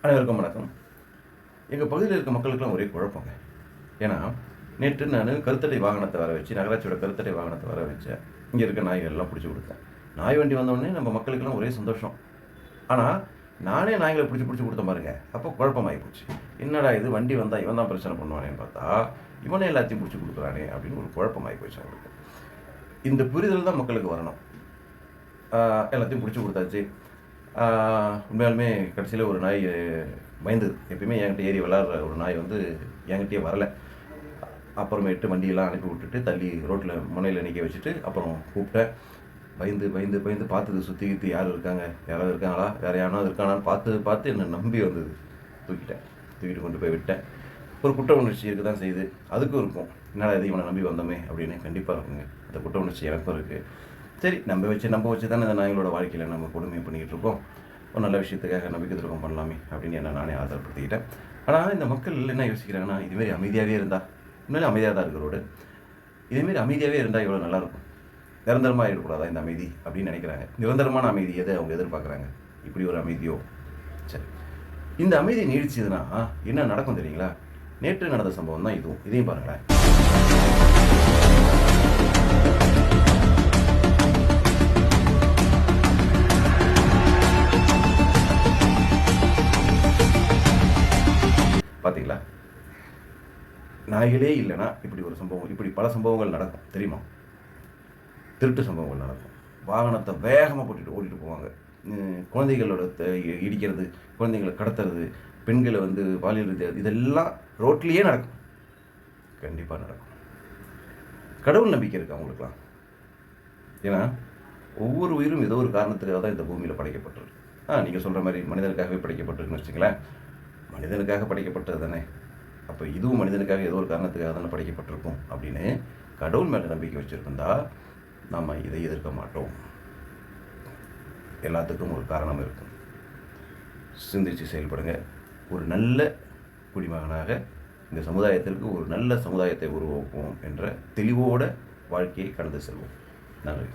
அனைவருக்கும் வணக்கம். எங்கள் பகுதியில் இருக்க மக்களுக்கெல்லாம் ஒரே குழப்பங்க. ஏன்னா நேற்று நான் கருத்தடை வாகனத்தை வர வச்சு, நகராட்சியோட கருத்தடை வாகனத்தை வர வச்சேன். இங்கே இருக்க நாய்கள்லாம் பிடிச்சி கொடுத்தேன். நாய் வண்டி வந்தோடனே நம்ம மக்களுக்கெல்லாம் ஒரே சந்தோஷம். ஆனால் நானே நாய்களை பிடிச்சி கொடுத்த பாருங்க, அப்போ குழப்பமாகி போச்சு. என்னடா இது, வண்டி வந்தால் இவன் தான் பிரச்சனை பண்ணுவானேன்னு பார்த்தா இவனே எல்லாத்தையும் பிடிச்சி கொடுக்குறானே அப்படின்னு ஒரு குழப்பமாகி போச்சு அவங்களுக்கு. இந்த புரிதல் தான் மக்களுக்கு வரணும். எல்லாத்தையும் பிடிச்சி கொடுத்தாச்சு. உண்மையாலுமே கடைசியில் ஒரு நாய் பயந்துது. எப்பயுமே என்கிட்ட ஏறி விளாட்ற ஒரு நாய் வந்து என்கிட்டயே வரலை. அப்புறமேட்டு வண்டியெல்லாம் அனுப்பி விட்டுட்டு தள்ளி ரோட்டில் முனையில் நிற்க வச்சுட்டு அப்புறம் கூப்பிட்டேன். பயந்து பார்த்தது சுற்றி கிற்றி யார் இருக்காங்க, யாராவது இருக்காங்களா, வேறு யாராவது இருக்கானான்னு பார்த்து என்னை நம்பி வந்தது. தூக்கிட்டு கொண்டு போய் விட்டேன். ஒரு குற்ற உணர்ச்சி இருக்க தான் செய்யுது. அதுக்கும் இருக்கும், என்னடா இது இவனை நம்பி வந்தோமே அப்படின்னு கண்டிப்பாக இருக்குங்க. அந்த குற்ற உணர்ச்சி எனக்கும் இருக்குது. சரி, நம்ப வச்சு தானே இந்த நாய்களோட வாழ்க்கையில் நம்ம கொடுமை பண்ணிக்கிட்டு இருக்கோம். ஒரு நல்ல விஷயத்துக்காக நம்பிக்கை துரோகம் பண்ணலாமே அப்படின்னு என்ன நானே ஆதரப்படுத்திக்கிட்டேன். ஆனால் இந்த மக்கள் என்ன யோசிக்கிறாங்கன்னா, இதுமாரி அமைதியாகவே இருந்தால், உண்மையிலே அமைதியாக தான் இருக்கிறோடு, இதேமாரி அமைதியாகவே இருந்தால் இவ்வளோ நல்லாயிருக்கும், நிரந்தரமாக இருக்கக்கூடாதா இந்த அமைதி அப்படின்னு நினைக்கிறாங்க. நிரந்தரமான அமைதி எதை அவங்க எதிர்பார்க்குறாங்க? இப்படி ஒரு அமைதியோ? சரி, இந்த அமைதி நீடிச்சதுன்னா என்ன நடக்கும் தெரியுங்களா? நேற்று நடந்த சம்பவம் தான் இதுவும். இதையும் பாருங்களேன். பார்த்தீங்களா? நாய்களே இல்லைன்னா இப்படி ஒரு சம்பவம், இப்படி பல சம்பவங்கள் நடக்கும் தெரியுமா? திருட்டு சம்பவங்கள் நடக்கும். வாகனத்தை வேகமாக ஓட்டிட்டு போவாங்க. குழந்தைகளோட இடிக்கிறது, குழந்தைங்களை கடத்துறது, பெண்களை வந்து பாலியல் ரீதியாக, இதெல்லாம் ரோட்லேயே நடக்கும். கண்டிப்பாக நடக்கும். கடவுள் நம்பிக்கை இருக்குது அவங்களுக்குலாம். ஏன்னா ஒவ்வொரு உயிரும் ஏதோ ஒரு காரணத்துக்காக தான் இந்த பூமியில் படைக்கப்பட்டிருக்கு. நீங்கள் சொல்கிற மாதிரி மனிதனுக்காகவே படைக்கப்பட்டிருக்குன்னு வச்சுங்களேன். மனிதனுக்காக படைக்கப்பட்டது தானே, அப்போ இதுவும் மனிதனுக்காக ஏதோ ஒரு காரணத்துக்காக தானே படைக்கப்பட்டிருக்கும் அப்படின்னு கடவுள் மேலே நம்பிக்கை வச்சுருந்தா நம்ம இதை எதிர்க்க மாட்டோம். எல்லாத்துக்கும் ஒரு காரணம் இருக்கும். சிந்தித்து செயல்படுங்க. ஒரு நல்ல குடிமகனாக இந்த சமுதாயத்திற்கு ஒரு நல்ல சமுதாயத்தை உருவாக்குவோம் என்ற தெளிவோட வாழ்க்கையை கடந்து செல்வோம். நன்றி.